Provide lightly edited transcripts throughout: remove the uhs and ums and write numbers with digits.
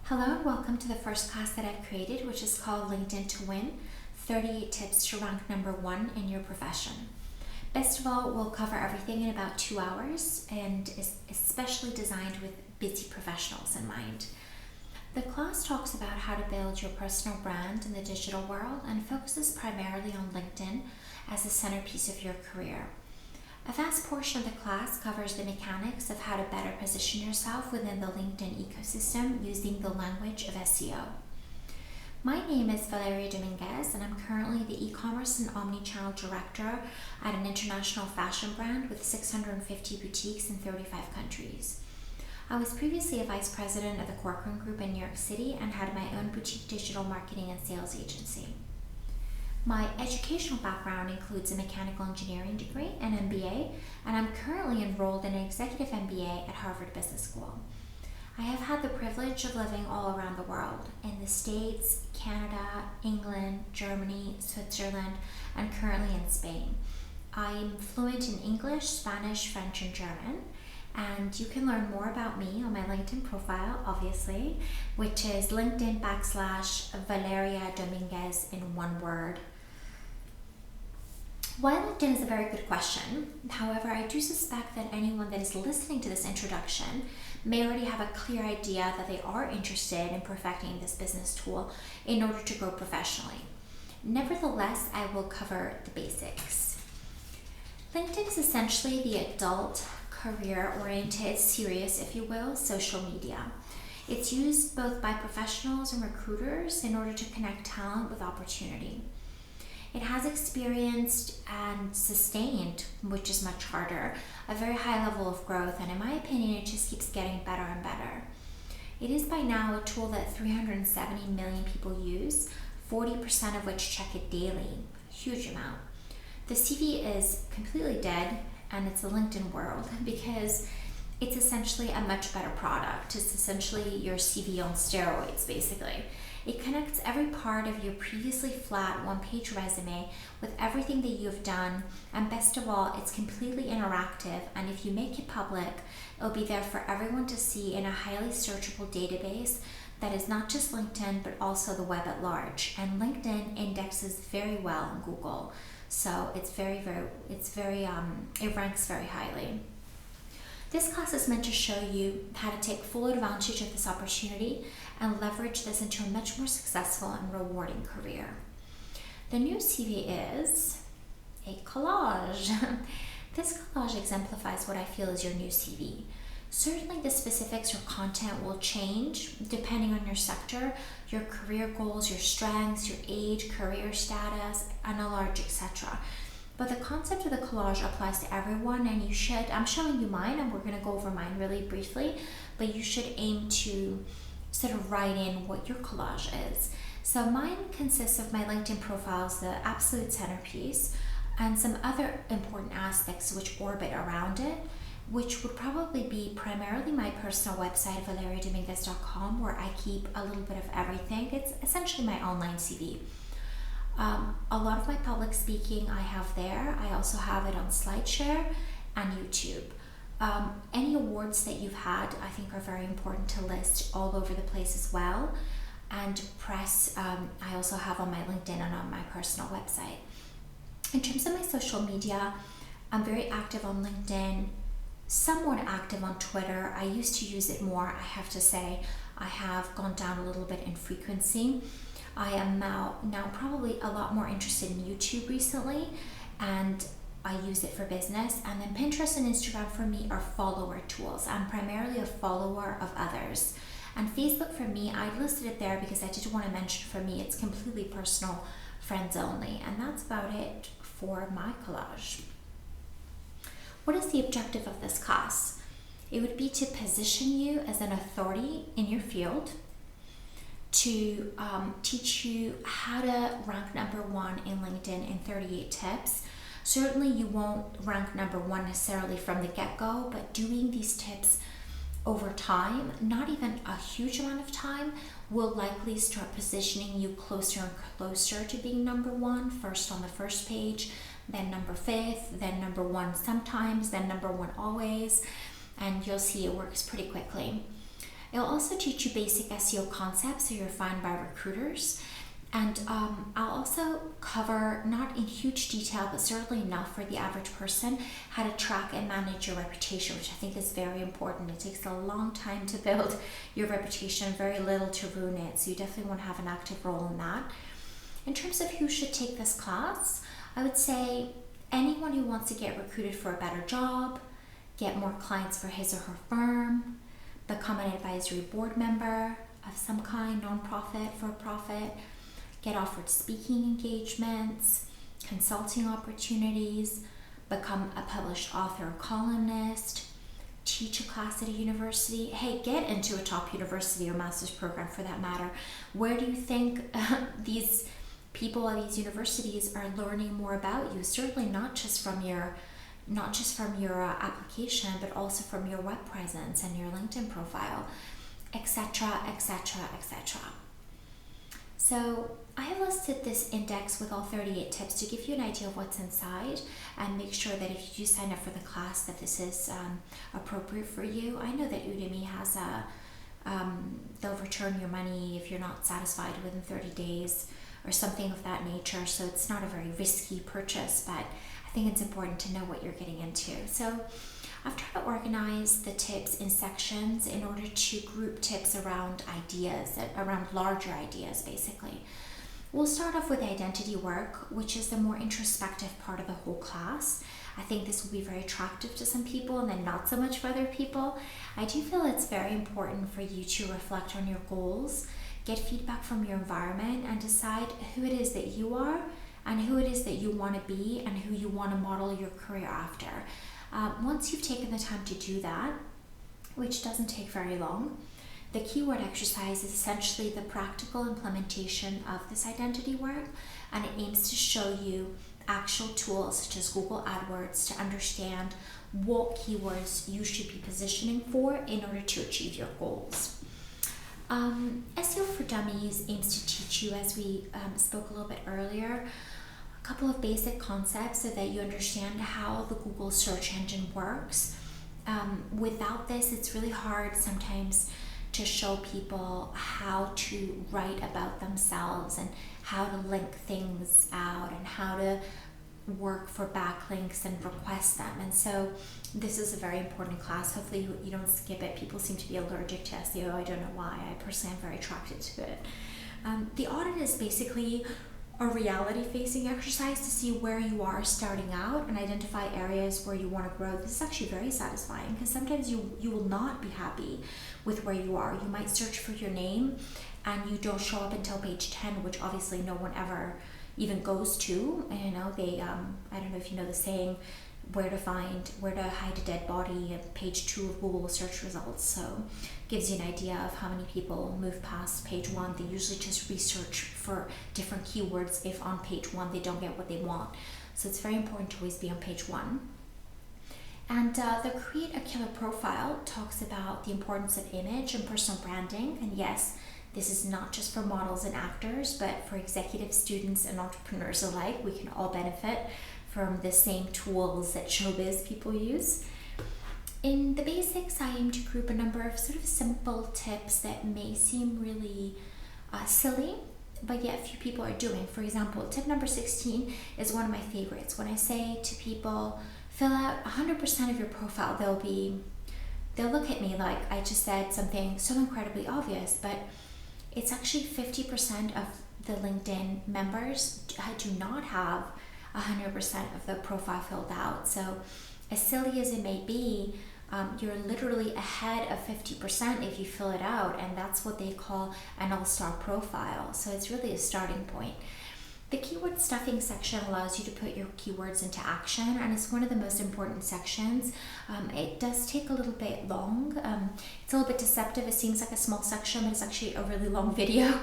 Hello and welcome to the first class that I've created, which is called LinkedIn to Win, 38 Tips to Rank #1 in Your Profession. Best of all, we'll cover everything in about 2 hours and is especially designed with busy professionals in mind. The class talks about how to build your personal brand in the digital world and focuses primarily on LinkedIn as the centerpiece of your career. A vast portion of the class covers the mechanics of how to better position yourself within the LinkedIn ecosystem using the language of SEO. My name is Valeria Dominguez, and I'm currently the e-commerce and omnichannel director at an international fashion brand with 650 boutiques in 35 countries. I was previously a vice president of the Corcoran Group in New York City and had my own boutique digital marketing and sales agency. My educational background includes a mechanical engineering degree, an MBA, and I'm currently enrolled in an executive MBA at Harvard Business School. I have had the privilege of living all around the world, in the States, Canada, England, Germany, Switzerland, and currently in Spain. I'm fluent in English, Spanish, French, and German, and you can learn more about me on my LinkedIn profile, obviously, which is LinkedIn/Valeria Dominguez in one word. Why LinkedIn is a very good question. However, I do suspect that anyone that is listening to this introduction may already have a clear idea that they are interested in perfecting this business tool in order to grow professionally. Nevertheless, I will cover the basics. LinkedIn is essentially the adult, career-oriented, serious, if you will, social media. It's used both by professionals and recruiters in order to connect talent with opportunity. It has experienced and sustained, which is much harder, a very high level of growth, and in my opinion, it just keeps getting better and better. It is by now a tool that 370 million people use, 40% of which check it daily, a huge amount. The CV is completely dead, and it's a LinkedIn world because it's essentially a much better product. It's essentially your CV on steroids, basically. It connects every part of your previously flat one-page resume with everything that you have done, and best of all, it's completely interactive, and if you make it public, it'll be there for everyone to see in a highly searchable database that is not just LinkedIn, but also the web at large. And LinkedIn indexes very well in Google, so it ranks very highly. This class is meant to show you how to take full advantage of this opportunity and leverage this into a much more successful and rewarding career. The new CV is a collage. This collage exemplifies what I feel is your new CV. Certainly the specifics or content will change depending on your sector, your career goals, your strengths, your age, career status, and a large etc. But the concept of the collage applies to everyone, and I'm showing you mine, and we're going to go over mine really briefly, but you should aim to sort of write in what your collage is. So mine consists of my LinkedIn profiles, the absolute centerpiece, and some other important aspects which orbit around it, which would probably be primarily my personal website, valeriadominguez.com, where I keep a little bit of everything. It's essentially my online CV. A lot of my public speaking I have there. I also have it on SlideShare and YouTube. Any awards that you've had, I think, are very important to list all over the place as well. And press, I also have on my LinkedIn and on my personal website. In terms of my social media, I'm very active on LinkedIn, somewhat active on Twitter. I used to use it more, I have to say. I have gone down a little bit in frequency. I am now probably a lot more interested in YouTube recently, and I use it for business. And then Pinterest and Instagram for me are follower tools. I'm primarily a follower of others. And Facebook for me, I listed it there because I did want to mention for me, it's completely personal, friends only. And that's about it for my collage. What is the objective of this class? It would be to position you as an authority in your field, to teach you how to rank #1 in LinkedIn in 38 tips. Certainly you won't rank #1 necessarily from the get-go, but doing these tips over time, not even a huge amount of time, will likely start positioning you closer and closer to being #1, first on the first page, then #5, then #1 sometimes, then #1 always, and you'll see it works pretty quickly. It'll also teach you basic SEO concepts so you're found by recruiters. And I'll also cover, not in huge detail, but certainly enough for the average person, how to track and manage your reputation, which I think is very important. It takes a long time to build your reputation, very little to ruin it. So you definitely want to have an active role in that. In terms of who should take this class, I would say anyone who wants to get recruited for a better job, get more clients for his or her firm, become an advisory board member of some kind, nonprofit, for-profit, get offered speaking engagements, consulting opportunities, become a published author or columnist, teach a class at a university. Hey, get into a top university or master's program for that matter. Where do you think these people at these universities are learning more about you? Certainly not just from your application, but also from your web presence and your LinkedIn profile, etc., etc., etc. So I have listed this index with all 38 tips to give you an idea of what's inside and make sure that if you do sign up for the class that this is appropriate for you. I know that Udemy has they'll return your money if you're not satisfied within 30 days or something of that nature. So it's not a very risky purchase, but I think it's important to know what you're getting into. So I've tried to organize the tips in sections in order to group tips around ideas, around larger ideas basically. We'll start off with identity work, which is the more introspective part of the whole class. I think this will be very attractive to some people and then not so much for other people. I do feel it's very important for you to reflect on your goals, get feedback from your environment, and decide who it is that you are and who it is that you want to be and who you want to model your career after. Once you've taken the time to do that, which doesn't take very long, the keyword exercise is essentially the practical implementation of this identity work, and it aims to show you actual tools such as Google Adwords to understand what keywords you should be positioning for in order to achieve your goals. SEO for Dummies aims to teach you, as we spoke a little bit earlier, a couple of basic concepts so that you understand how the Google search engine works. Without this, it's really hard sometimes to show people how to write about themselves and how to link things out and how to work for backlinks and request them. And so this is a very important class. Hopefully you don't skip it. People seem to be allergic to SEO. I don't know why. I personally am very attracted to it. The audit is basically a reality-facing exercise to see where you are starting out and identify areas where you want to grow. This is actually very satisfying because sometimes you will not be happy with where you are. You might search for your name and you don't show up until page 10, which obviously no one ever even goes to. And they I don't know if you know the saying, where to hide a dead body at page 2 of Google search results. So gives you an idea of how many people move past page 1. They usually just research for different keywords if on page 1 they don't get what they want. So it's very important to always be on page 1. And the Create a Killer Profile talks about the importance of image and personal branding. And yes, this is not just for models and actors, but for executives, students, and entrepreneurs alike. We can all benefit from the same tools that showbiz people use. In the basics, I aim to group a number of sort of simple tips that may seem really silly, but yet few people are doing. For example, tip number 16 is one of my favorites. When I say to people, fill out 100% of your profile, they'll look at me like I just said something so incredibly obvious, but it's actually 50% of the LinkedIn members do not have 100% of the profile filled out. So as silly as it may be, you're literally ahead of 50% if you fill it out, and that's what they call an all-star profile. So it's really a starting point. The keyword stuffing section allows you to put your keywords into action, and it's one of the most important sections. It does take a little bit long. It's a little bit deceptive. It seems like a small section, but it's actually a really long video.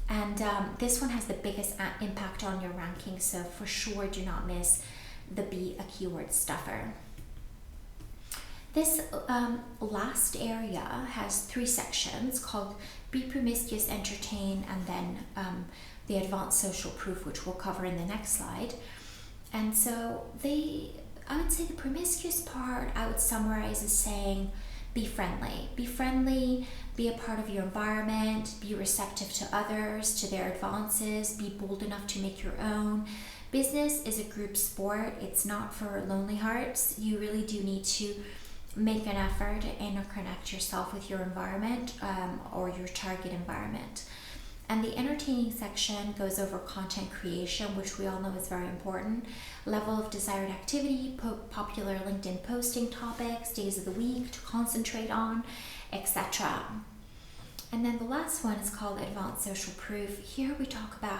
And this one has the biggest impact on your ranking, so for sure do not miss the Be a Keyword Stuffer. This last area has 3 sections called Be Promiscuous, Entertain, and then the Advanced Social Proof, which we'll cover in the next slide. And so I would say the promiscuous part I would summarize as saying, be friendly. Be friendly, be a part of your environment, be receptive to others, to their advances, be bold enough to make your own. Business is a group sport. It's not for lonely hearts. You really do need to make an effort to interconnect yourself with your environment or your target environment. And the entertaining section goes over content creation, which we all know is very important, level of desired activity, popular LinkedIn posting topics, days of the week to concentrate on, etc. And then the last one is called Advanced Social Proof. Here we talk about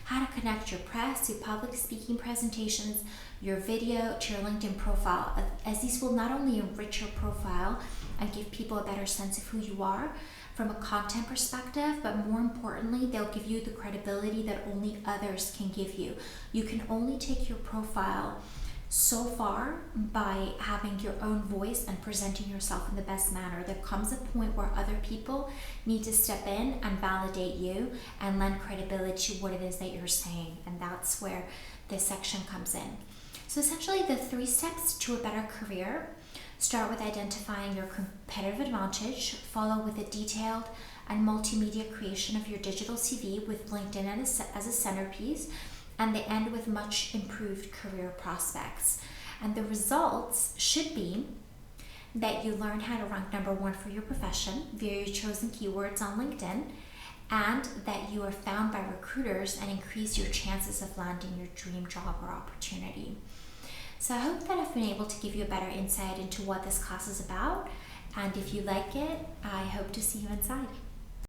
how to connect your press, your public speaking presentations, your video to your LinkedIn profile, as these will not only enrich your profile and give people a better sense of who you are from a content perspective, but more importantly, they'll give you the credibility that only others can give you. You can only take your profile so far by having your own voice and presenting yourself in the best manner. There comes a point where other people need to step in and validate you and lend credibility to what it is that you're saying, and that's where this section comes in. So essentially, the 3 steps to a better career start with identifying your competitive advantage, follow with a detailed and multimedia creation of your digital CV with LinkedIn as a centerpiece, and they end with much improved career prospects. And the results should be that you learn how to rank number 1 for your profession via your chosen keywords on LinkedIn, and that you are found by recruiters and increase your chances of landing your dream job or opportunity. So I hope that I've been able to give you a better insight into what this class is about, and if you like it, I hope to see you inside.